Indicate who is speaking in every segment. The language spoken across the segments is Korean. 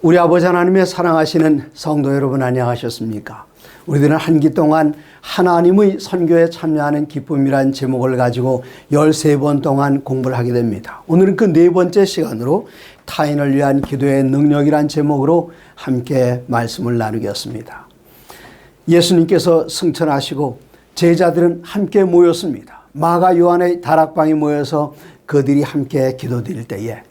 Speaker 1: 우리 아버지 하나님의 사랑하시는 성도 여러분, 안녕하셨습니까? 우리들은 한 기 동안 하나님의 선교에 참여하는 기쁨이란 제목을 가지고 13번 동안 공부를 하게 됩니다. 오늘은 그 네 번째 시간으로 타인을 위한 기도의 능력이란 제목으로 함께 말씀을 나누겠습니다. 예수님께서 승천하시고 제자들은 함께 모였습니다. 마가 요한의 다락방에 모여서 그들이 함께 기도드릴 때에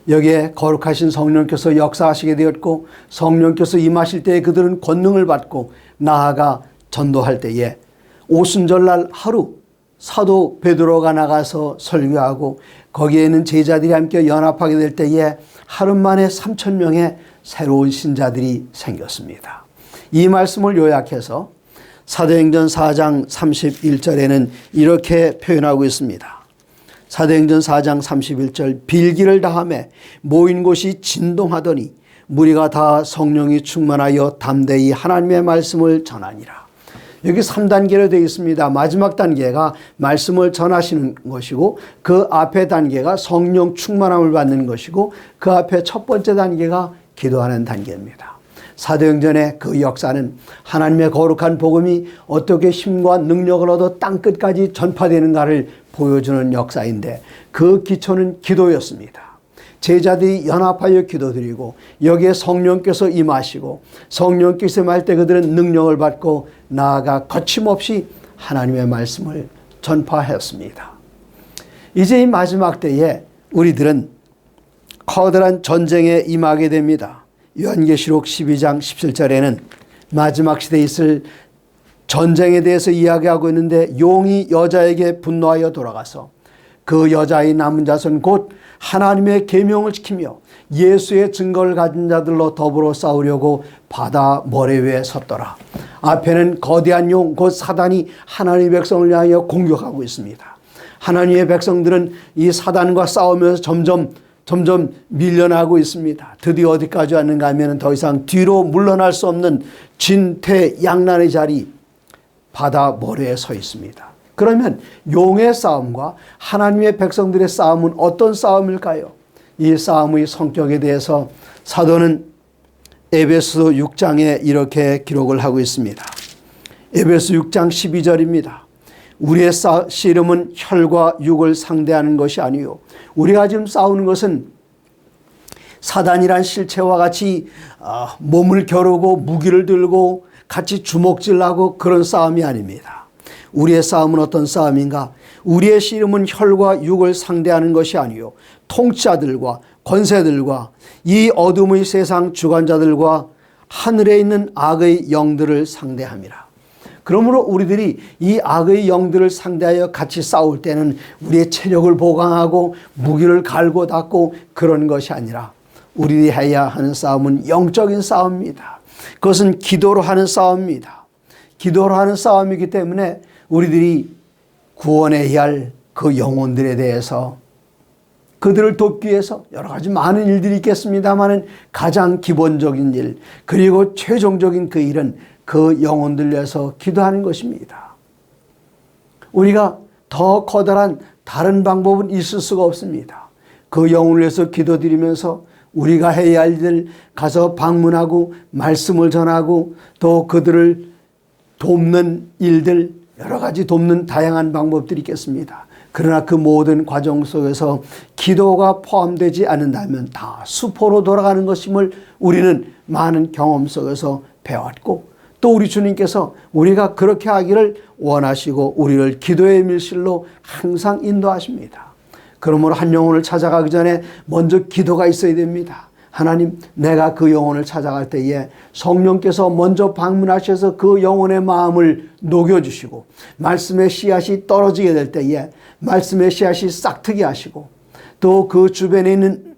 Speaker 1: 여기에 거룩하신 성령께서 역사하시게 되었고, 성령께서 임하실 때에 그들은 권능을 받고 나아가 전도할 때에 오순절날 하루 사도 베드로가 나가서 설교하고 거기에는 제자들이 함께 연합하게 될 때에 하루 만에 3,000명의 새로운 신자들이 생겼습니다. 이 말씀을 요약해서 사도행전 4장 31절에는 이렇게 표현하고 있습니다. 사도행전 4장 31절, 빌기를 다하매 모인 곳이 진동하더니 무리가 다 성령이 충만하여 담대히 하나님의 말씀을 전하니라. 여기 3단계로 되어 있습니다. 마지막 단계가 말씀을 전하시는 것이고, 그 앞에 단계가 성령 충만함을 받는 것이고, 그 앞에 첫 번째 단계가 기도하는 단계입니다. 사도행전의 그 역사는 하나님의 거룩한 복음이 어떻게 힘과 능력을 얻어 땅끝까지 전파되는가를 보여주는 역사인데, 그 기초는 기도였습니다. 제자들이 연합하여 기도드리고 여기에 성령께서 임하시고 성령께서 임할 때 그들은 능력을 받고 나아가 거침없이 하나님의 말씀을 전파했습니다. 이제 이 마지막 때에 우리들은 커다란 전쟁에 임하게 됩니다. 요한계시록 12장 17절에는 마지막 시대에 있을 전쟁에 대해서 이야기하고 있는데, 용이 여자에게 분노하여 돌아가서 그 여자의 남은 자손 곧 하나님의 계명을 지키며 예수의 증거를 가진 자들로 더불어 싸우려고 바다 모래 위에 섰더라. 앞에는 거대한 용 곧 사단이 하나님의 백성을 향하여 공격하고 있습니다. 하나님의 백성들은 이 사단과 싸우면서 점점 밀려나고 있습니다. 드디어 어디까지 왔는가 하면 더 이상 뒤로 물러날 수 없는 진퇴양난의 자리, 바다 모래에 서 있습니다. 그러면 용의 싸움과 하나님의 백성들의 싸움은 어떤 싸움일까요? 이 싸움의 성격에 대해서 사도는 에베소 6장에 이렇게 기록을 하고 있습니다. 에베소 6장 12절입니다. 우리의 씨름은 혈과 육을 상대하는 것이 아니요, 우리가 지금 싸우는 것은 사단이란 실체와 같이 몸을 겨루고 무기를 들고 같이 주먹질하고 그런 싸움이 아닙니다. 우리의 싸움은 어떤 싸움인가? 우리의 씨름은 혈과 육을 상대하는 것이 아니요, 통치자들과 권세들과 이 어둠의 세상 주관자들과 하늘에 있는 악의 영들을 상대함이라. 그러므로 우리들이 이 악의 영들을 상대하여 같이 싸울 때는 우리의 체력을 보강하고 무기를 갈고 닦고 그런 것이 아니라, 우리들이 해야 하는 싸움은 영적인 싸움입니다. 그것은 기도로 하는 싸움입니다. 기도로 하는 싸움이기 때문에 우리들이 구원해야 할 그 영혼들에 대해서, 그들을 돕기 위해서 여러 가지 많은 일들이 있겠습니다만 가장 기본적인 일, 그리고 최종적인 그 일은 그 영혼들 위해서 기도하는 것입니다. 우리가 더 커다란 다른 방법은 있을 수가 없습니다. 그 영혼을 위해서 기도드리면서 우리가 해야 할 일, 가서 방문하고 말씀을 전하고 또 그들을 돕는 일들, 여러 가지 돕는 다양한 방법들이 있겠습니다. 그러나 그 모든 과정 속에서 기도가 포함되지 않는다면 다 수포로 돌아가는 것임을 우리는 많은 경험 속에서 배웠고, 또 우리 주님께서 우리가 그렇게 하기를 원하시고 우리를 기도의 밀실로 항상 인도하십니다. 그러므로 한 영혼을 찾아가기 전에 먼저 기도가 있어야 됩니다. 하나님, 내가 그 영혼을 찾아갈 때에 성령께서 먼저 방문하셔서 그 영혼의 마음을 녹여주시고, 말씀의 씨앗이 떨어지게 될 때에 말씀의 씨앗이 싹트게 하시고, 또 그 주변에 있는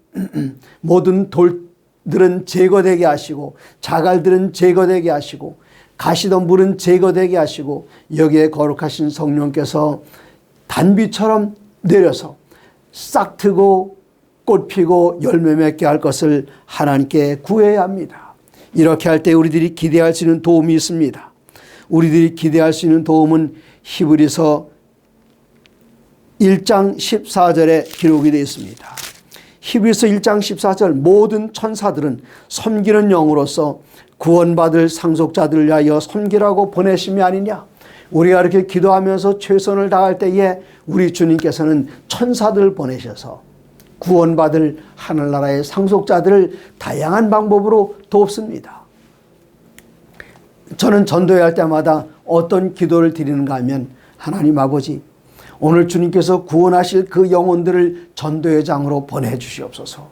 Speaker 1: 모든 돌들은 제거되게 하시고, 자갈들은 제거되게 하시고, 가시덤불은 제거되게 하시고, 여기에 거룩하신 성령께서 단비처럼 내려서 싹트고 꽃 피고 열매 맺게 할 것을 하나님께 구해야 합니다. 이렇게 할 때 우리들이 기대할 수 있는 도움이 있습니다. 우리들이 기대할 수 있는 도움은 히브리서 1장 14절에 기록이 되어 있습니다. 히브리서 1장 14절 모든 천사들은 섬기는 영으로서 구원받을 상속자들을 위하여 섬기라고 보내심이 아니냐. 우리가 이렇게 기도하면서 최선을 다할 때에 우리 주님께서는 천사들을 보내셔서 구원받을 하늘나라의 상속자들을 다양한 방법으로 돕습니다. 저는 전도회 할 때마다 어떤 기도를 드리는가 하면, 하나님 아버지, 오늘 주님께서 구원하실 그 영혼들을 전도회장으로 보내주시옵소서.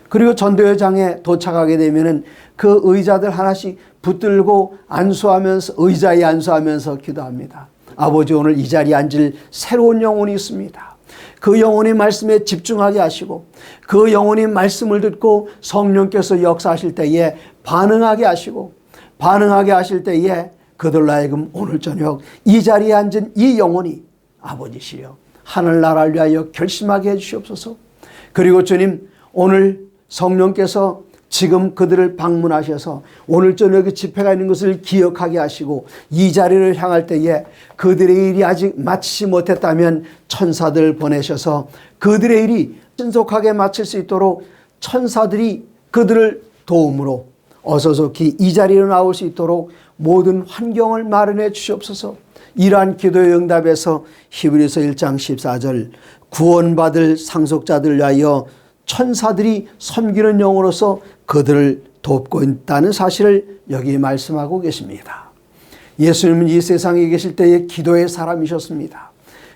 Speaker 1: 그리고 전도회장에 도착하게 되면은 그 의자들 하나씩 붙들고 안수하면서, 의자에 안수하면서 기도합니다. 아버지, 오늘 이 자리에 앉을 새로운 영혼이 있습니다. 그 영혼의 말씀에 집중하게 하시고 그 영혼의 말씀을 듣고 성령께서 역사하실 때에 반응하게 하실 때에 그들로 하여금 오늘 저녁 이 자리에 앉은 이 영혼이 아버지시여 하늘나라를 위하여 결심하게 해주시옵소서. 그리고 주님, 오늘 성령께서 지금 그들을 방문하셔서 오늘 저녁에 집회가 있는 것을 기억하게 하시고 이 자리를 향할 때에 그들의 일이 아직 마치지 못했다면 천사들을 보내셔서 그들의 일이 신속하게 마칠 수 있도록 천사들이 그들을 도움으로 어서속히 이 자리로 나올 수 있도록 모든 환경을 마련해 주시옵소서. 이러한 기도의 응답에서 히브리서 1장 14절 구원받을 상속자들을 위하여 천사들이 섬기는 영으로서 그들을 돕고 있다는 사실을 여기 말씀하고 계십니다. 예수님은 이 세상에 계실 때에 기도의 사람이셨습니다.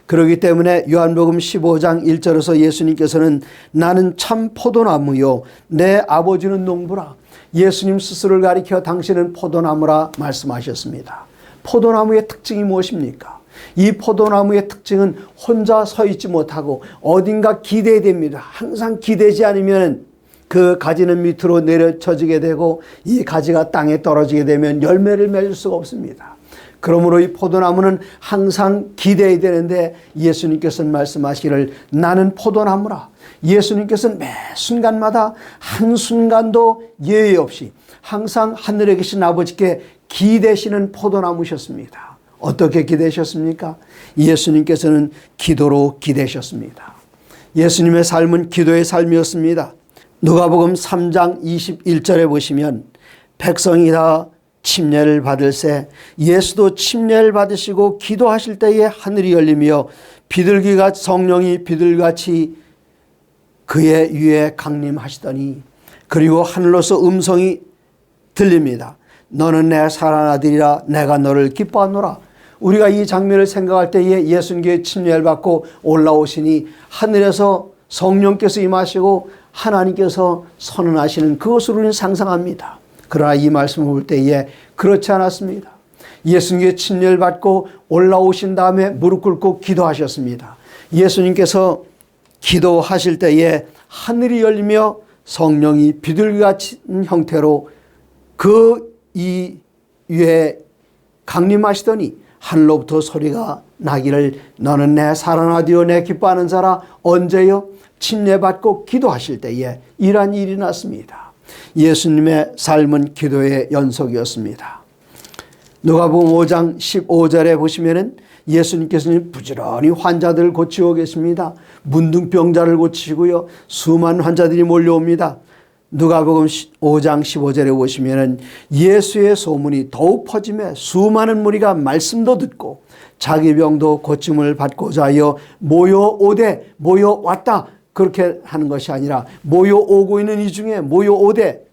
Speaker 1: 그렇기 때문에 요한복음 15장 1절에서 예수님께서는 나는 참 포도나무요 내 아버지는 농부라. 예수님 스스로를 가리켜 당신은 포도나무라 말씀하셨습니다. 포도나무의 특징이 무엇입니까? 이 포도나무의 특징은 혼자 서 있지 못하고 어딘가 기대야 됩니다. 항상 기대지 않으면 그 가지는 밑으로 내려쳐지게 되고 이 가지가 땅에 떨어지게 되면 열매를 맺을 수가 없습니다. 그러므로 이 포도나무는 항상 기대야 되는데 예수님께서는 말씀하시기를 나는 포도나무라. 예수님께서는 매 순간마다 한순간도 예외 없이 항상 하늘에 계신 아버지께 기대시는 포도나무셨습니다. 어떻게 기대셨습니까? 예수님께서는 기도로 기대셨습니다. 예수님의 삶은 기도의 삶이었습니다. 누가복음 3장 21절에 보시면 백성이 다 침례를 받을새 예수도 침례를 받으시고 기도하실 때에 하늘이 열리며 비둘기가 성령이 비둘기같이 그의 위에 강림하시더니 그리고 하늘로서 음성이 들립니다. 너는 내 사랑하는 아들이라 내가 너를 기뻐하노라. 우리가 이 장면을 생각할 때에 예수님께 침례를 받고 올라오시니 하늘에서 성령께서 임하시고 하나님께서 선언하시는 그것을 우리는 상상합니다. 그러나 이 말씀을 볼 때에 그렇지 않았습니다. 예수님께 침례를 받고 올라오신 다음에 무릎 꿇고 기도하셨습니다. 예수님께서 기도하실 때에 하늘이 열리며 성령이 비둘기 같은 형태로 그 이 위에 강림하시더니 하늘로부터 소리가 나기를 너는 내 사랑하는 아들이요 내 기뻐하는 자라. 언제요? 침례받고 기도하실 때에 이러한 일이 났습니다. 예수님의 삶은 기도의 연속이었습니다. 누가복음 5장 15절에 보시면은 예수님께서는 부지런히 환자들을 고치고 계십니다. 문둥병자를 고치시고요. 수많은 환자들이 몰려옵니다. 누가복음 5장 15절에 보시면은 예수의 소문이 더욱 퍼지며 수많은 무리가 말씀도 듣고 자기 병도 고침을 받고자 하여 모여오되 모여왔다. 그렇게 하는 것이 아니라 모여오고 있는 이 중에 모여오되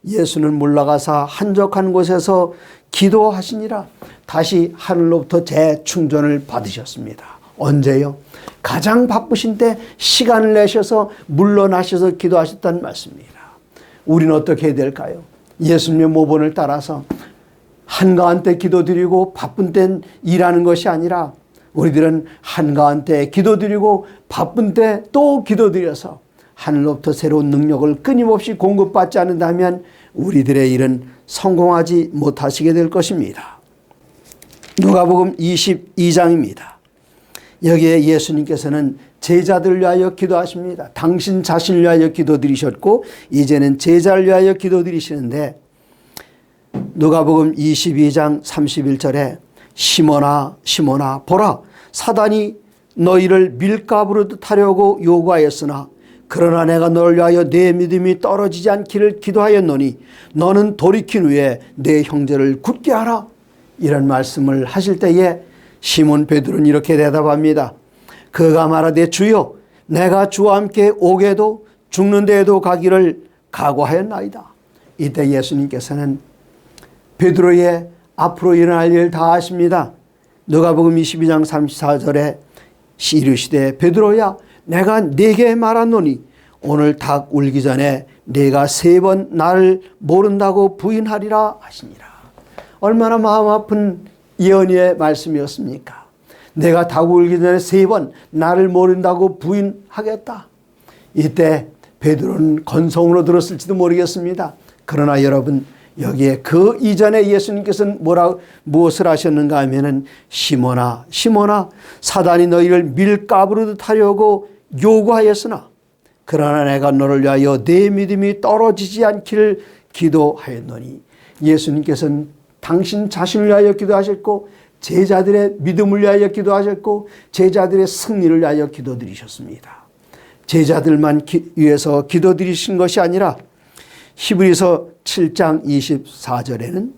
Speaker 1: 예수는 물러가사 한적한 곳에서 기도하시니라. 다시 하늘로부터 재충전을 받으셨습니다. 언제요? 가장 바쁘신 때 시간을 내셔서 물러나셔서 기도하셨다는 말씀입니다. 우리는 어떻게 해야 될까요? 예수님의 모본을 따라서 한가한 때 기도드리고 바쁜 때 일하는 것이 아니라 우리들은 한가한 때 기도드리고 바쁜 때 또 기도드려서 하늘로부터 새로운 능력을 끊임없이 공급받지 않는다면 우리들의 일은 성공하지 못하시게 될 것입니다. 누가복음 22장입니다. 여기에 예수님께서는 제자들을 위하여 기도하십니다. 당신 자신을 위하여 기도드리셨고 이제는 제자를 위하여 기도드리시는데 누가복음 22장 31절에 시몬아 시몬아 보라 사단이 너희를 밀가부르듯 하려고 요구하였으나 그러나 내가 너를 위하여 내 믿음이 떨어지지 않기를 기도하였노니 너는 돌이킨 후에 내 형제를 굳게 하라. 이런 말씀을 하실 때에 시몬 베드로는 이렇게 대답합니다. 그가 말하되 주여 내가 주와 함께 오게도 죽는 데에도 가기를 각오하였나이다. 이때 예수님께서는 베드로의 앞으로 일어날 일을 다 아십니다. 누가복음 22장 34절에 이르시되 베드로야 내가 네게 말하노니 오늘 닭 울기 전에 네가 3번 나를 모른다고 부인하리라 하시니라. 얼마나 마음 아픈 예언의 말씀이었습니까? 내가 닭 울기 전에 3번 나를 모른다고 부인하겠다. 이때 베드로는 건성으로 들었을지도 모르겠습니다. 그러나 여러분 여기에 그 이전에 예수님께서는 무엇을 하셨는가 하면은 시몬아 시몬아 사단이 너희를 밀가부르듯 하려고 요구하였으나 그러나 내가 너를 위하여 내 믿음이 떨어지지 않기를 기도하였노니 예수님께서는 당신 자신을 위하여 기도하셨고 제자들의 믿음을 위하여 기도하셨고 제자들의 승리를 위하여 기도드리셨습니다. 제자들만 위해서 기도드리신 것이 아니라 히브리서 7장 24절에는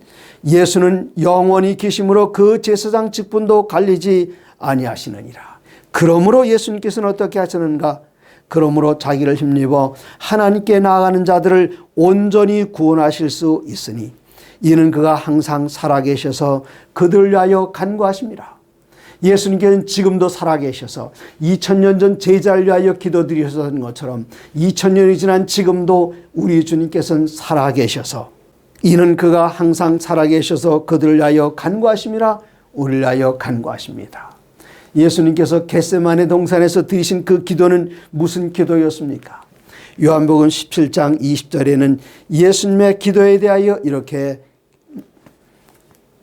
Speaker 1: 예수는 영원히 계심으로 그 제사장 직분도 갈리지 아니하시느니라. 그러므로 예수님께서는 어떻게 하시는가? 그러므로 자기를 힘입어 하나님께 나아가는 자들을 온전히 구원하실 수 있으니 이는 그가 항상 살아계셔서 그들을 위하여 간구하십니다. 예수님께서는 지금도 살아계셔서 2000년 전 제자를 위하여 기도드리셨던 것처럼 2000년이 지난 지금도 우리 주님께서는 살아계셔서 이는 그가 항상 살아계셔서 그들을 위하여 간구하심이라 우리를 위하여 간구하십니다. 예수님께서 겟세마네 동산에서 드리신 그 기도는 무슨 기도였습니까? 요한복음 17장 20절에는 예수님의 기도에 대하여 이렇게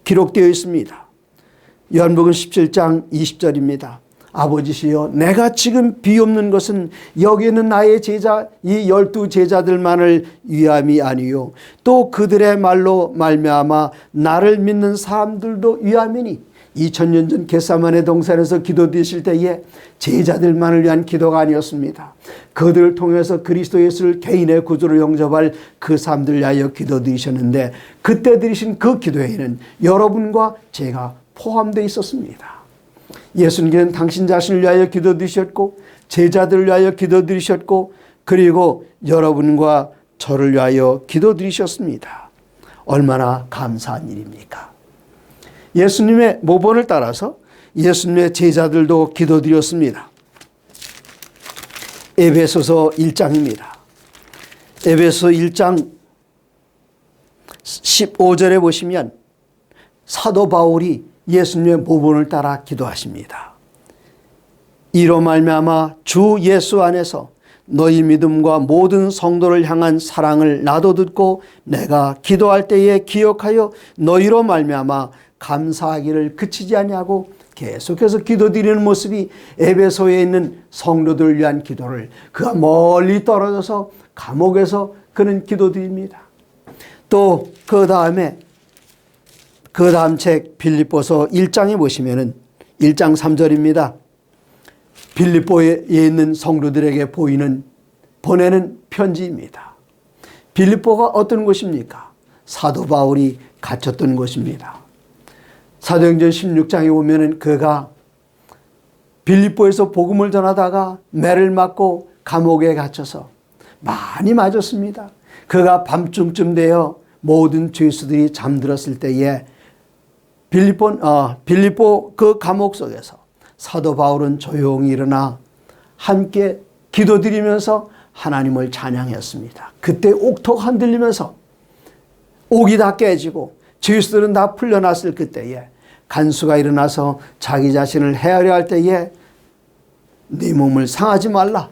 Speaker 1: 기록되어 있습니다. 요한복음 17장 20절입니다. 아버지시여 내가 지금 비옵는 것은 여기 있는 나의 제자 이 12 제자들만을 위함이 아니요 또 그들의 말로 말미암아 나를 믿는 사람들도 위함이니 2000년 전 겟세마네 동산에서 기도드리실 때에 제자들만을 위한 기도가 아니었습니다. 그들을 통해서 그리스도 예수를 개인의 구주로 영접할 그 사람들 위하여 기도드리셨는데 그때 드리신 그 기도에는 여러분과 제가 포함되어 있었습니다. 예수님께서는 당신 자신을 위하여 기도드리셨고 제자들을 위하여 기도드리셨고 그리고 여러분과 저를 위하여 기도드리셨습니다. 얼마나 감사한 일입니까? 예수님의 모본을 따라서 예수님의 제자들도 기도드렸습니다. 에베소서 1장입니다. 에베소 1장 15절에 보시면 사도 바울이 예수님의 모본을 따라 기도하십니다. 이로 말미암아 주 예수 안에서 너희 믿음과 모든 성도를 향한 사랑을 나도 듣고 내가 기도할 때에 기억하여 너희로 말미암아 감사하기를 그치지 아니하고 계속해서 기도드리는 모습이 에베소에 있는 성도들을 위한 기도를 그가 멀리 떨어져서 감옥에서 그는 기도드립니다. 또 그 다음 책 빌립보서 1장에 보시면은 1장 3절입니다. 빌립보에 있는 성도들에게 보내는 편지입니다. 빌립보가 어떤 곳입니까? 사도 바울이 갇혔던 곳입니다. 사도행전 16장에 보면은 그가 빌립보에서 복음을 전하다가 매를 맞고 감옥에 갇혀서 많이 맞았습니다. 그가 밤중쯤 되어 모든 죄수들이 잠들었을 때에 빌립보 그 감옥 속에서 사도 바울은 조용히 일어나 함께 기도드리면서 하나님을 찬양했습니다. 그때 옥토가 흔들리면서 옥이 다 깨지고 죄수들은 다 풀려났을 그때에 간수가 일어나서 자기 자신을 헤아려 할 때에 네 몸을 상하지 말라.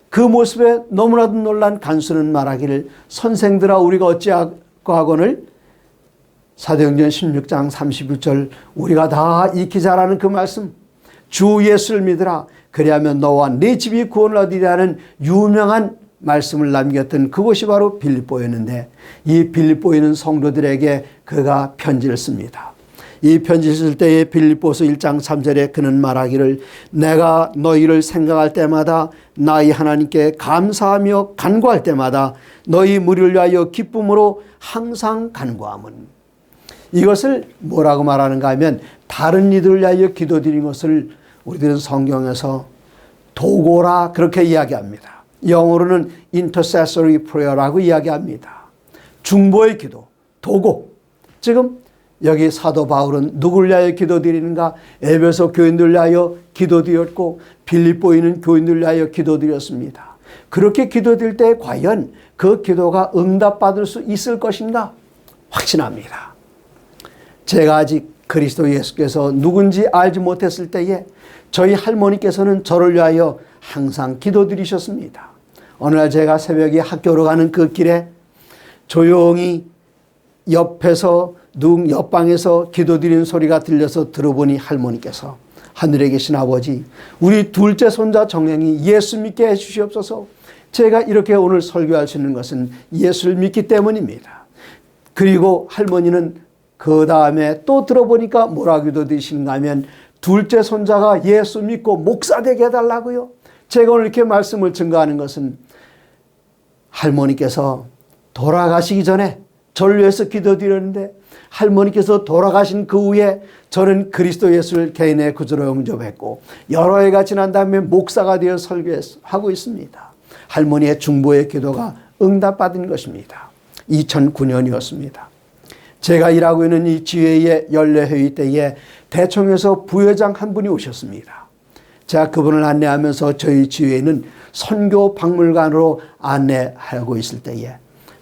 Speaker 1: 그 모습에 너무나도 놀란 간수는 말하기를 선생들아 우리가 어찌하고 하거늘 사도행전 16장 31절 우리가 다 익히 잘 아는 그 말씀 주 예수를 믿으라 그리하면 너와 네 집이 구원을 얻으리라는 유명한 말씀을 남겼던 그곳이 바로 빌립보였는데 이 빌립보에 있는 성도들에게 그가 편지를 씁니다. 이 편지 쓸 때에 빌립보서 1장 3절에 그는 말하기를 내가 너희를 생각할 때마다 나의 하나님께 감사하며 간구할 때마다 너희 무리를 위하여 기쁨으로 항상 간구함은, 이것을 뭐라고 말하는가 하면 다른 이들을 위하여 기도드린 것을 우리들은 성경에서 도고라 그렇게 이야기합니다. 영어로는 intercessory prayer라고 이야기합니다. 중보의 기도, 도고. 지금 여기 사도 바울은 누구를 위하여 기도드리는가? 에베소 교인들을 위하여 기도드렸고 빌립보인은 교인들을 위하여 기도드렸습니다. 그렇게 기도드릴 때 과연 그 기도가 응답받을 수 있을 것인가? 확신합니다. 제가 아직 그리스도 예수께서 누군지 알지 못했을 때에 저희 할머니께서는 저를 위하여 항상 기도드리셨습니다. 어느 날 제가 새벽에 학교로 가는 그 길에 조용히 옆에서 옆방에서 기도드리는 소리가 들려서 들어보니 할머니께서 하늘에 계신 아버지, 우리 둘째 손자 정영이 예수 믿게 해주시옵소서. 제가 이렇게 오늘 설교할 수 있는 것은 예수를 믿기 때문입니다. 그리고 할머니는 그 다음에 또 들어보니까 뭐라고 기도드리시는가 하면 둘째 손자가 예수 믿고 목사 되게 해달라고요. 제가 오늘 이렇게 말씀을 증거하는 것은 할머니께서 돌아가시기 전에 저를 위해서 기도드렸는데 할머니께서 돌아가신 그 후에 저는 그리스도 예수를 개인의 구주로 영접했고 여러 해가 지난 다음에 목사가 되어 설교하고 있습니다. 할머니의 중보의 기도가 응답받은 것입니다. 2009년이었습니다. 제가 일하고 있는 이 지회의 연례회의 때에 대청에서 부회장 한 분이 오셨습니다. 제가 그분을 안내하면서 저희 지회는 선교 박물관으로 안내하고 있을 때에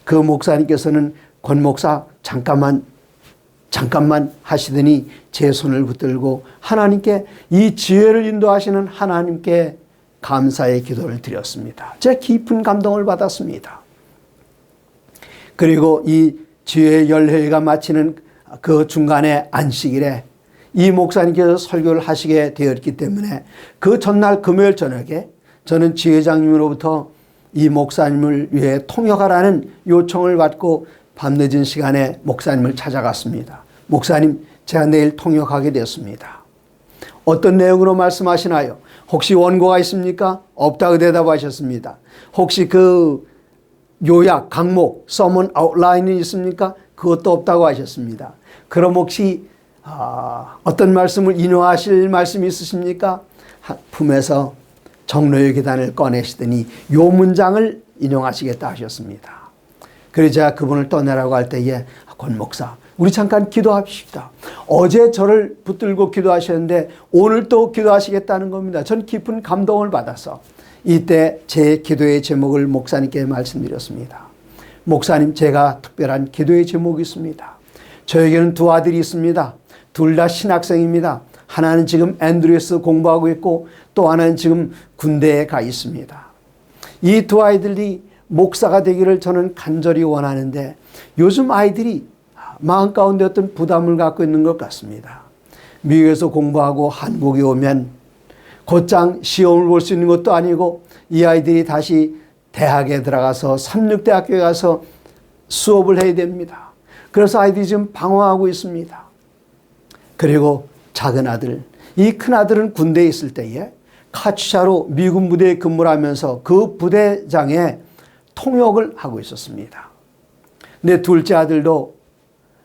Speaker 1: 그 목사님께서는 권 목사 잠깐만 하시더니 제 손을 붙들고 하나님께, 이 지혜를 인도하시는 하나님께 감사의 기도를 드렸습니다. 제가 깊은 감동을 받았습니다. 그리고 이 지혜 열회가 마치는 그 중간에 안식일에 이 목사님께서 설교를 하시게 되었기 때문에 그 전날 금요일 저녁에 저는 지회장님으로부터 이 목사님을 위해 통역하라는 요청을 받고 밤늦은 시간에 목사님을 찾아갔습니다. 목사님, 제가 내일 통역하게 되었습니다. 어떤 내용으로 말씀하시나요? 혹시 원고가 있습니까? 없다고 대답하셨습니다. 혹시 그 요약, 강목, 서먼 아웃라인이 있습니까? 그것도 없다고 하셨습니다. 그럼 혹시 어떤 말씀을 인용하실 말씀이 있으십니까? 품에서 정로의 계단을 꺼내시더니 요 문장을 인용하시겠다 하셨습니다. 그래서 제가 그분을 떠내라고 할 때에 권 목사, 우리 잠깐 기도합시다. 어제 저를 붙들고 기도하셨는데 오늘 또 기도하시겠다는 겁니다. 전 깊은 감동을 받아서 이때 제 기도의 제목을 목사님께 말씀드렸습니다. 목사님, 제가 특별한 기도의 제목이 있습니다. 저에게는 두 아들이 있습니다. 둘 다 신학생입니다. 하나는 지금 앤드류스 공부하고 있고 또 하나는 지금 군대에 가 있습니다. 이 두 아이들이 목사가 되기를 저는 간절히 원하는데 요즘 아이들이 마음 가운데 어떤 부담을 갖고 있는 것 같습니다. 미국에서 공부하고 한국에 오면 곧장 시험을 볼 수 있는 것도 아니고 이 아이들이 다시 대학에 들어가서 삼육대학교에 가서 수업을 해야 됩니다. 그래서 아이들이 지금 방황하고 있습니다. 그리고 작은 아들, 이 큰 아들은 군대에 있을 때에 카츠샤로 미군 부대에 근무를 하면서 그 부대장에 통역을 하고 있었습니다. 내 둘째 아들도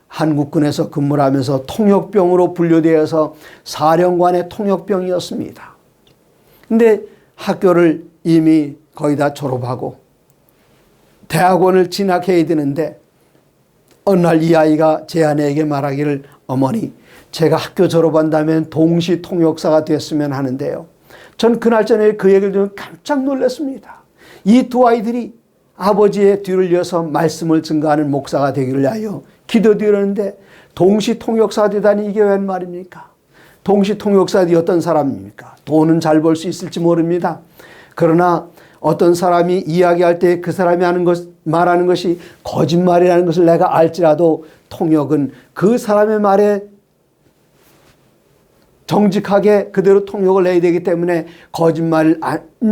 Speaker 1: 한국군에서 근무를 하면서 통역병으로 분류되어서 사령관의 통역병이었습니다. 근데 학교를 이미 거의 다 졸업하고 대학원을 진학해야 되는데 어느 날 이 아이가 제 아내에게 말하기를, 어머니, 제가 학교 졸업한다면 동시 통역사가 됐으면 하는데요. 전 그날 저녁에 그 얘기를 들으면 깜짝 놀랐습니다. 이 두 아이들이 아버지의 뒤를 이어서 말씀을 증거하는 목사가 되기를 위하여 기도드렸는데 동시 통역사 되다니 이게 웬 말입니까? 동시 통역사들이 어떤 사람입니까? 돈은 잘 벌 수 있을지 모릅니다. 그러나 어떤 사람이 이야기할 때 그 사람이 말하는 것이 거짓말이라는 것을 내가 알지라도 통역은 그 사람의 말에 정직하게 그대로 통역을 해야 되기 때문에 거짓말인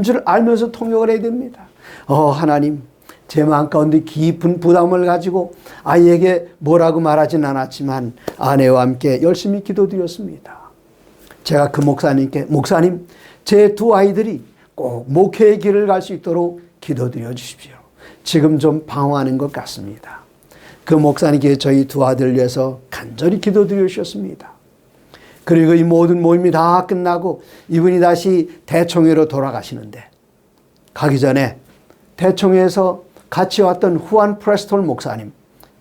Speaker 1: 줄 알면서 통역을 해야 됩니다. 하나님, 제 마음 가운데 깊은 부담을 가지고 아이에게 뭐라고 말하진 않았지만 아내와 함께 열심히 기도드렸습니다. 제가 그 목사님께 목사님, 제 두 아이들이 꼭 목회의 길을 갈 수 있도록 기도드려 주십시오. 지금 좀 방황하는 것 같습니다. 그 목사님께 저희 두 아들을 위해서 간절히 기도드려 주셨습니다. 그리고 이 모든 모임이 다 끝나고 이분이 다시 대총회로 돌아가시는데 가기 전에 대총회에서 같이 왔던 후안 프레스톨 목사님,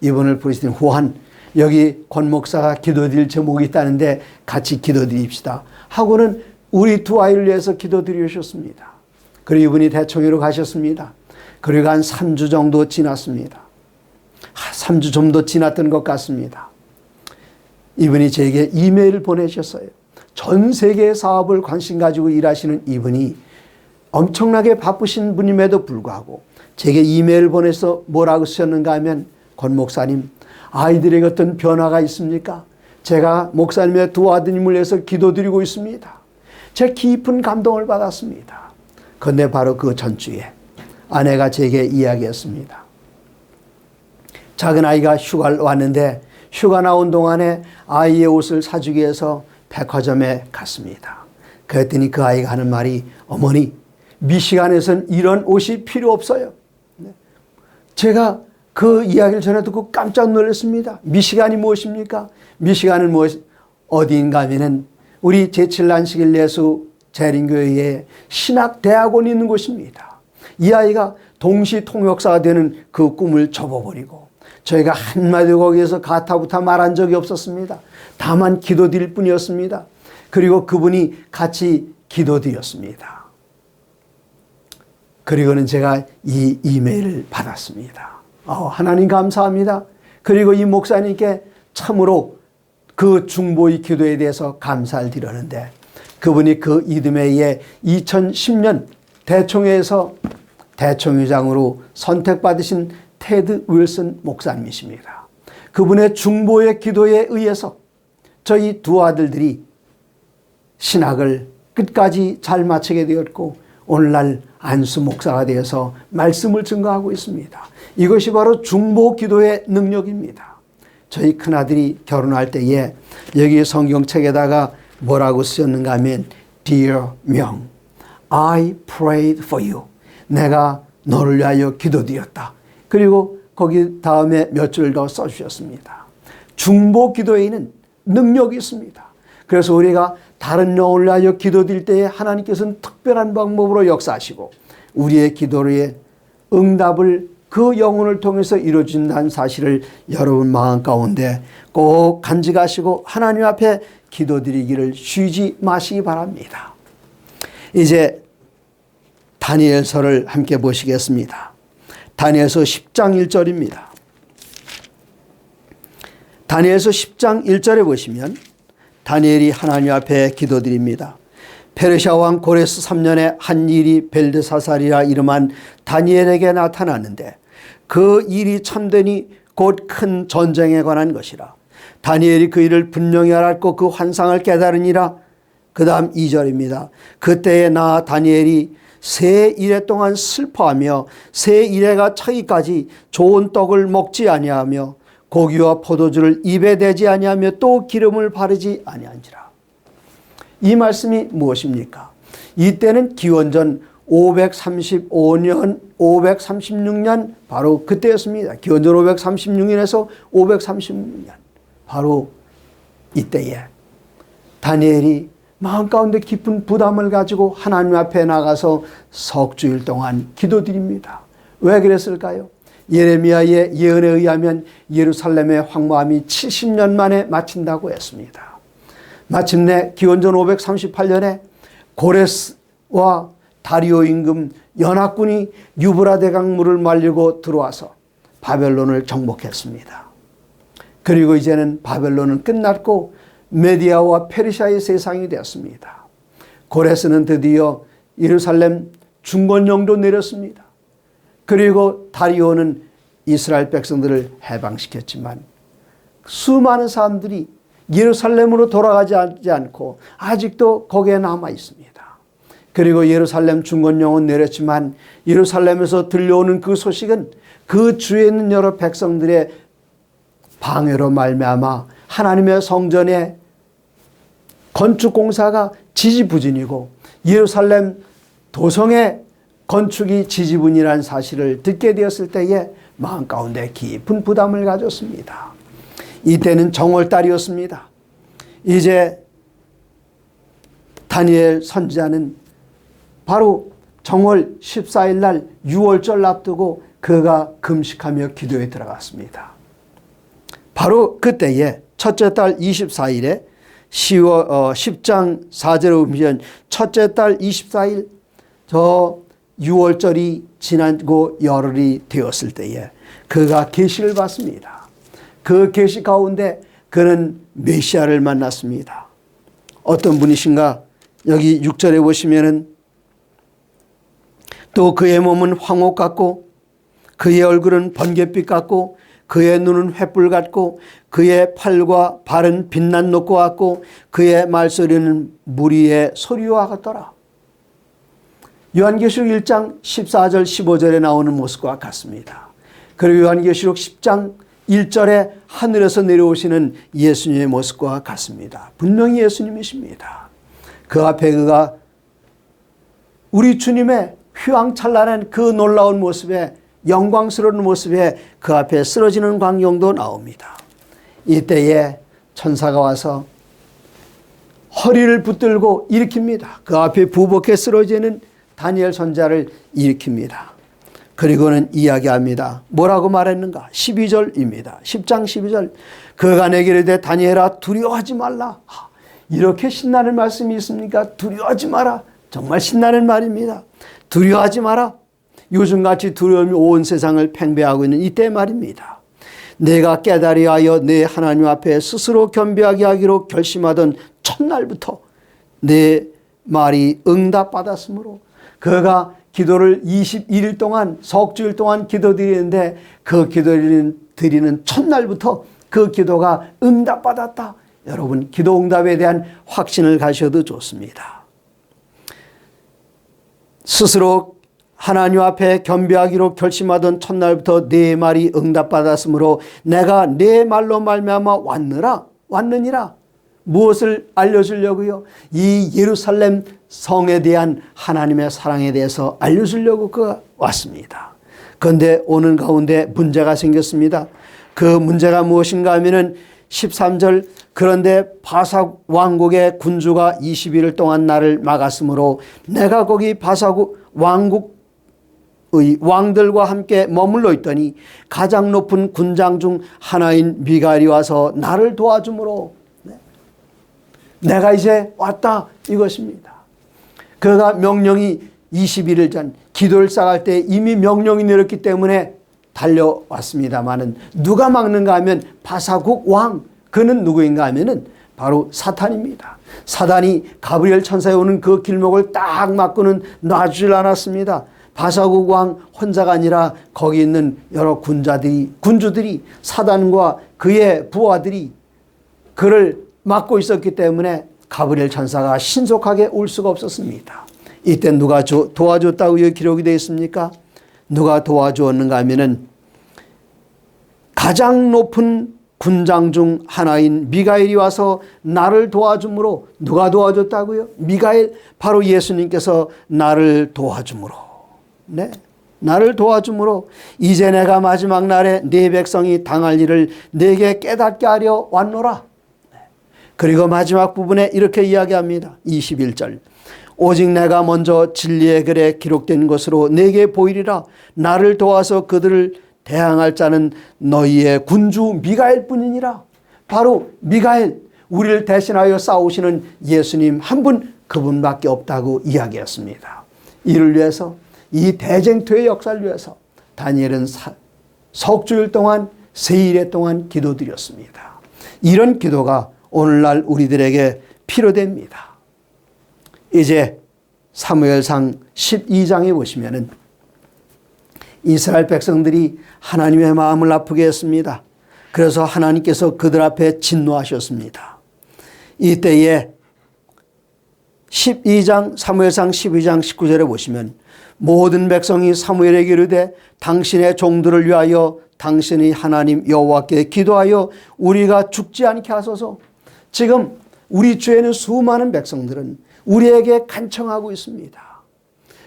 Speaker 1: 이분을 부르시던 후안, 여기 권 목사가 기도드릴 제목이 있다는데 같이 기도드립시다 하고는 우리 두 아이를 위해서 기도드리셨습니다. 그리고 이분이 대총회로 가셨습니다. 그리고 한 3주 정도 지났습니다. 3주 좀 더 지났던 것 같습니다. 이분이 제게 이메일을 보내셨어요. 전 세계의 사업을 관심 가지고 일하시는 이분이 엄청나게 바쁘신 분임에도 불구하고 제게 이메일을 보내서 뭐라고 쓰셨는가 하면, 권 목사님, 아이들에게 어떤 변화가 있습니까? 제가 목사님의 두 아드님을 위해서 기도드리고 있습니다. 제가 깊은 감동을 받았습니다. 그런데 바로 그 전주에 아내가 제게 이야기했습니다. 작은 아이가 휴가를 왔는데 휴가 나온 동안에 아이의 옷을 사주기 위해서 백화점에 갔습니다. 그랬더니 그 아이가 하는 말이, 어머니, 미시간에선 이런 옷이 필요 없어요. 제가 그 이야기를 전해 듣고 깜짝 놀랐습니다. 미시간이 무엇입니까? 미시간은 어디인가 하면은 우리 제7난식일 예수 재림교회에 신학대학원이 있는 곳입니다. 이 아이가 동시 통역사가 되는 그 꿈을 접어버리고 저희가 한마디도 거기에서 가타부타 말한 적이 없었습니다. 다만 기도드릴 뿐이었습니다. 그리고 그분이 같이 기도드렸습니다. 그리고는 제가 이 이메일을 받았습니다. 하나님 감사합니다. 그리고 이 목사님께 참으로 그 중보의 기도에 대해서 감사를 드렸는데 그분이 그 이듬해에 2010년 대총회에서 대총회장으로 선택받으신 테드 윌슨 목사님이십니다. 그분의 중보의 기도에 의해서 저희 두 아들들이 신학을 끝까지 잘 마치게 되었고 오늘날 안수 목사가 되어서 말씀을 증거하고 있습니다. 이것이 바로 중보 기도의 능력입니다. 저희 큰아들이 결혼할 때에 여기 성경책에다가 뭐라고 쓰였는가 하면 Dear 명, I prayed for you. 내가 너를 위하여 기도드렸다. 그리고 거기 다음에 몇 줄 더 써주셨습니다. 중보 기도에는 능력이 있습니다. 그래서 우리가 다른 영혼을 위하여 기도드릴 때에 하나님께서는 특별한 방법으로 역사하시고 우리의 기도의 응답을 그 영혼을 통해서 이루어진다는 사실을 여러분 마음 가운데 꼭 간직하시고 하나님 앞에 기도드리기를 쉬지 마시기 바랍니다. 이제 다니엘서를 함께 보시겠습니다. 다니엘서 10장 1절입니다. 다니엘서 10장 1절에 보시면 다니엘이 하나님 앞에 기도드립니다. 페르시아 왕 고레스 3년에 한 일이 벨드사살이라 이름한 다니엘에게 나타났는데 그 일이 참되니 곧 큰 전쟁에 관한 것이라. 다니엘이 그 일을 분명히 알았고 그 환상을 깨달으니라. 그 다음 2절입니다. 그때에 나 다니엘이 세 이래 동안 슬퍼하며 세 이래가 차기까지 좋은 떡을 먹지 아니하며 고기와 포도주를 입에 대지 아니하며 또 기름을 바르지 아니한지라. 이 말씀이 무엇입니까? 이때는 기원전 535년, 536년 바로 그때였습니다. 기원전 536년에서 536년 바로 이때에 다니엘이 마음 가운데 깊은 부담을 가지고 하나님 앞에 나가서 석주일 동안 기도드립니다. 왜 그랬을까요? 예레미야의 예언에 의하면 예루살렘의 황무함이 70년 만에 마친다고 했습니다. 마침내 기원전 538년에 고레스와 다리오 임금 연합군이 유브라데 강물을 말리고 들어와서 바벨론을 정복했습니다. 그리고 이제는 바벨론은 끝났고 메디아와 페르시아의 세상이 되었습니다. 고레스는 드디어 예루살렘 중건령도 내렸습니다. 그리고 다리오는 이스라엘 백성들을 해방시켰지만 수많은 사람들이 예루살렘으로 돌아가지 않고 아직도 거기에 남아 있습니다. 그리고 예루살렘 중건령은 내렸지만 예루살렘에서 들려오는 그 소식은 그 주에 있는 여러 백성들의 방해로 말미암아 하나님의 성전의 건축 공사가 지지부진이고 예루살렘 도성의 건축이 지지부진이라는 사실을 듣게 되었을 때에 마음 가운데 깊은 부담을 가졌습니다. 이때는 정월달이었습니다. 이제 다니엘 선지자는 바로 정월 14일 날 6월절 앞두고 그가 금식하며 기도에 들어갔습니다. 바로 그때에 첫째 달 24일에 10장 4절에 보면 첫째 달 24일 저 6월절이 지나고 열흘이 되었을 때에 그가 계시를 받습니다. 그 계시 가운데 그는 메시아를 만났습니다. 어떤 분이신가? 여기 6절에 보시면은 또 그의 몸은 황옥 같고 그의 얼굴은 번갯빛 같고 그의 눈은 횃불 같고 그의 팔과 발은 빛난 녹과 같고 그의 말소리는 물 위의 소리와 같더라. 요한계시록 1장 14절 15절에 나오는 모습과 같습니다. 그리고 요한계시록 10장 1절에 하늘에서 내려오시는 예수님의 모습과 같습니다. 분명히 예수님이십니다. 그 앞에 그가 우리 주님의 휘황찬란한 그 놀라운 모습에 영광스러운 모습에 그 앞에 쓰러지는 광경도 나옵니다. 이때에 천사가 와서 허리를 붙들고 일으킵니다. 그 앞에 부복해 쓰러지는 다니엘 선지자를 일으킵니다. 그리고는 이야기합니다. 뭐라고 말했는가? 12절입니다. 10장 12절. 그가 내게 이르되 다니엘아 두려워하지 말라. 이렇게 신나는 말씀이 있습니까? 두려워하지 마라. 정말 신나는 말입니다. 두려워하지 마라. 요즘같이 두려움이 온 세상을 팽배하고 있는 이때 말입니다. 내가 깨달으려 하여 내 하나님 앞에 스스로 겸비하게 하기로 결심하던 첫날부터 내 말이 응답받았으므로 그가 기도를 21일 동안 석주일 동안 기도드리는데 그 기도드리는 첫날부터 그 기도가 응답받았다. 여러분 기도 응답에 대한 확신을 가셔도 좋습니다. 스스로 하나님 앞에 겸비하기로 결심하던 첫날부터 내 말이 응답받았으므로 내가 내 말로 말미암아 왔느니라. 무엇을 알려주려고요? 이 예루살렘 성에 대한 하나님의 사랑에 대해서 알려주려고 그가 왔습니다. 그런데 오는 가운데 문제가 생겼습니다. 그 문제가 무엇인가 하면은 13절 그런데 바삭 왕국의 군주가 21일 동안 나를 막았으므로 내가 거기 바삭 왕국의 왕들과 함께 머물러 있더니 가장 높은 군장 중 하나인 미가엘이 와서 나를 도와주므로 내가 이제 왔다 이것입니다. 그가 명령이 21일 전 기도를 시작할 때 이미 명령이 내렸기 때문에 달려왔습니다마는 누가 막는가 하면 바사국 왕 그는 누구인가 하면은 바로 사탄입니다. 사단이 가브리엘 천사에 오는 그 길목을 딱 막고는 놔주질 않았습니다. 바사국 왕 혼자가 아니라 거기 있는 여러 군주들이 사단과 그의 부하들이 그를 막고 있었기 때문에 가브리엘 천사가 신속하게 올 수가 없었습니다. 이때 누가 도와줬다고 기록이 되어 있습니까? 누가 도와주었는가 하면은 가장 높은 군장 중 하나인 미가엘이 와서 나를 도와주므로 누가 도와줬다고요? 미가엘 바로 예수님께서 나를 도와주므로 나를 도와주므로 이제 내가 마지막 날에 네 백성이 당할 일을 내게 깨닫게 하려 왔노라. 그리고 마지막 부분에 이렇게 이야기합니다. 21절 오직 내가 먼저 진리의 글에 기록된 것으로 내게 보이리라. 나를 도와서 그들을 대항할 자는 너희의 군주 미가엘 뿐이니라. 바로 미가엘 우리를 대신하여 싸우시는 예수님 한 분 그분밖에 없다고 이야기했습니다. 이를 위해서 이 대쟁투의 역사를 위해서 다니엘은 석주일 동안 세일에 동안 기도드렸습니다. 이런 기도가 오늘날 우리들에게 필요됩니다. 이제 사무엘상 12장에 보시면은 이스라엘 백성들이 하나님의 마음을 아프게 했습니다. 그래서 하나님께서 그들 앞에 진노하셨습니다. 이때에 12장 사무엘상 12장 19절에 보시면 모든 백성이 사무엘에게 이르되 당신의 종들을 위하여 당신의 하나님 여호와께 기도하여 우리가 죽지 않게 하소서. 지금 우리 주에는 수많은 백성들은 우리에게 간청하고 있습니다.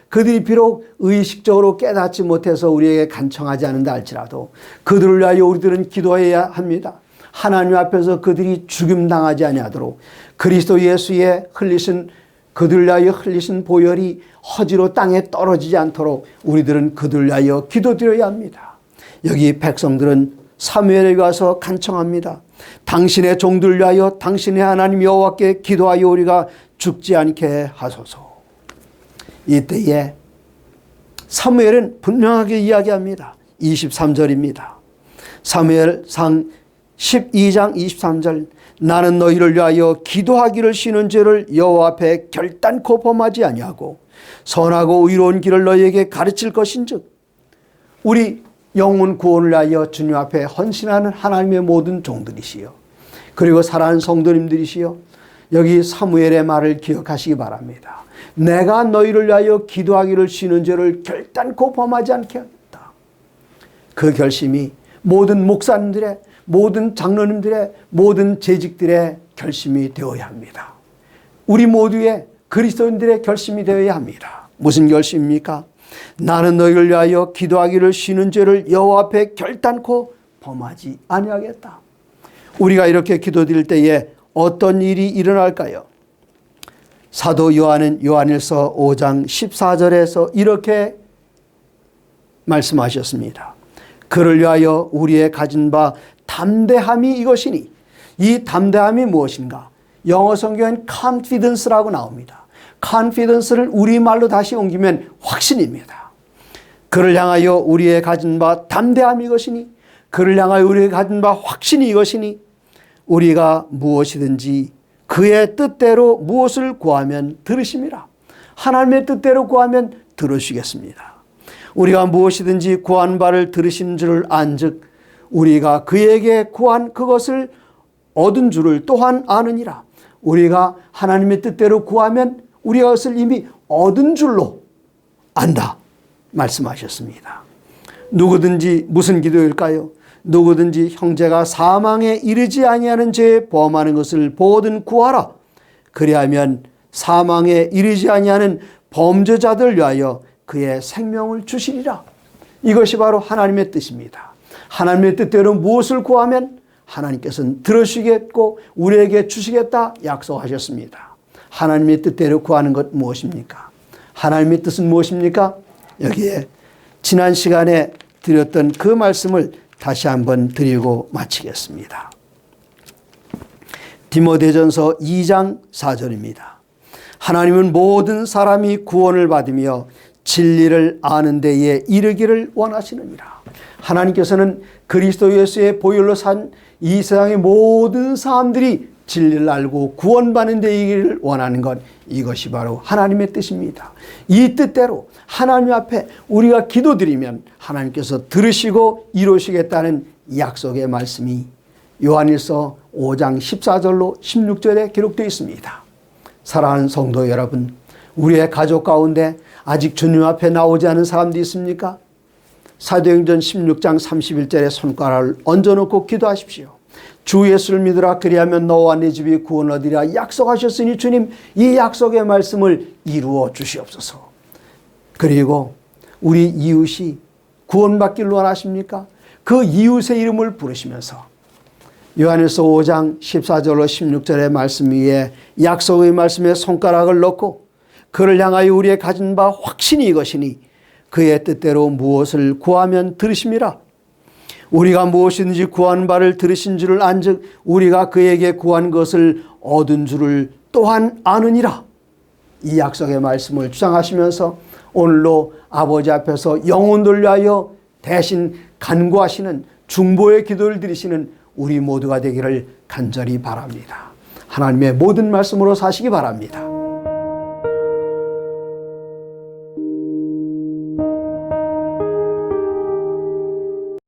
Speaker 1: 그들이 비록 의식적으로 깨닫지 못해서 우리에게 간청하지 않는다 할지라도 그들을 위하여 우리들은 기도해야 합니다. 하나님 앞에서 그들이 죽임당하지 아니하도록 그리스도 예수의 흘리신 그들을 위하여 흘리신 보혈이 허지로 땅에 떨어지지 않도록 우리들은 그들을 위하여 기도드려야 합니다. 여기 백성들은 사무엘에게 와서 간청합니다. 당신의 종들을 위하여 당신의 하나님 여호와께 기도하여 우리가 죽지 않게 하소서. 이때에 사무엘은 분명하게 이야기합니다. 23절입니다. 사무엘상 12장 23절 나는 너희를 위하여 기도하기를 쉬는 죄를 여호와 앞에 결단코 범하지 아니하고 선하고 의로운 길을 너희에게 가르칠 것인즉 우리 영혼 구원을 위하여 주님 앞에 헌신하는 하나님의 모든 종들이시여 그리고 사랑하는 성도님들이시여 여기 사무엘의 말을 기억하시기 바랍니다. 내가 너희를 위하여 기도하기를 쉬는 죄를 결단코 범하지 않게 하겠다. 그 결심이 모든 목사님들의 모든 장로님들의 모든 재직들의 결심이 되어야 합니다. 우리 모두의 그리스도인들의 결심이 되어야 합니다. 무슨 결심입니까? 나는 너희를 위하여 기도하기를 쉬는 죄를 여호와 앞에 결단코 범하지 아니하겠다. 우리가 이렇게 기도드릴 때에 어떤 일이 일어날까요? 사도 요한은 요한일서 5장 14절에서 이렇게 말씀하셨습니다. 그를 위하여 우리의 가진 바 담대함이 이것이니 이 담대함이 무엇인가? 영어 성경엔 confidence라고 나옵니다. confidence를 우리말로 다시 옮기면 확신입니다. 그를 향하여 우리의 가진 바 담대함이 이것이니 그를 향하여 우리의 가진 바 확신이 이것이니 우리가 무엇이든지 그의 뜻대로 무엇을 구하면 들으심이라. 하나님의 뜻대로 구하면 들으시겠습니다. 우리가 무엇이든지 구한 바를 들으신 줄을 안즉 우리가 그에게 구한 그것을 얻은 줄을 또한 아느니라. 우리가 하나님의 뜻대로 구하면 우리가 그것을 이미 얻은 줄로 안다 말씀하셨습니다. 누구든지 무슨 기도일까요? 누구든지 형제가 사망에 이르지 아니하는 죄에 범하는 것을 보거든 구하라. 그리하면 사망에 이르지 아니하는 범죄자들 위하여 그의 생명을 주시리라. 이것이 바로 하나님의 뜻입니다. 하나님의 뜻대로 무엇을 구하면 하나님께서는 들으시겠고 우리에게 주시겠다 약속하셨습니다. 하나님의 뜻대로 구하는 것 무엇입니까? 하나님의 뜻은 무엇입니까? 여기에 지난 시간에 드렸던 그 말씀을 다시 한번 드리고 마치겠습니다. 디모데전서 2장 4절입니다. 하나님은 모든 사람이 구원을 받으며 진리를 아는 데에 이르기를 원하시느니라. 하나님께서는 그리스도 예수의 보혈로 산 이 세상의 모든 사람들이 진리를 알고 구원받는 데 이르기를 원하는 것, 이것이 바로 하나님의 뜻입니다. 이 뜻대로 하나님 앞에 우리가 기도드리면 하나님께서 들으시고 이루시겠다는 약속의 말씀이 요한일서 5장 14절로 16절에 기록되어 있습니다. 사랑하는 성도 여러분, 우리의 가족 가운데 아직 주님 앞에 나오지 않은 사람도 있습니까? 사도행전 16장 31절에 손가락을 얹어놓고 기도하십시오. 주 예수를 믿으라 그리하면 너와 네 집이 구원을 얻으리라 약속하셨으니 주님 이 약속의 말씀을 이루어 주시옵소서. 그리고 우리 이웃이 구원받기를 원하십니까? 그 이웃의 이름을 부르시면서 요한일서 5장 14절로 16절의 말씀 위에 약속의 말씀에 손가락을 넣고 그를 향하여 우리의 가진 바 확신이 이것이니 그의 뜻대로 무엇을 구하면 들으심이라. 우리가 무엇이든지 구한 바를 들으신 줄을 안즉 우리가 그에게 구한 것을 얻은 줄을 또한 아느니라. 이 약속의 말씀을 주장하시면서 오늘로 아버지 앞에서 영혼을 위하여 대신 간구하시는 중보의 기도를 드리시는 우리 모두가 되기를 간절히 바랍니다. 하나님의 모든 말씀으로 사시기 바랍니다.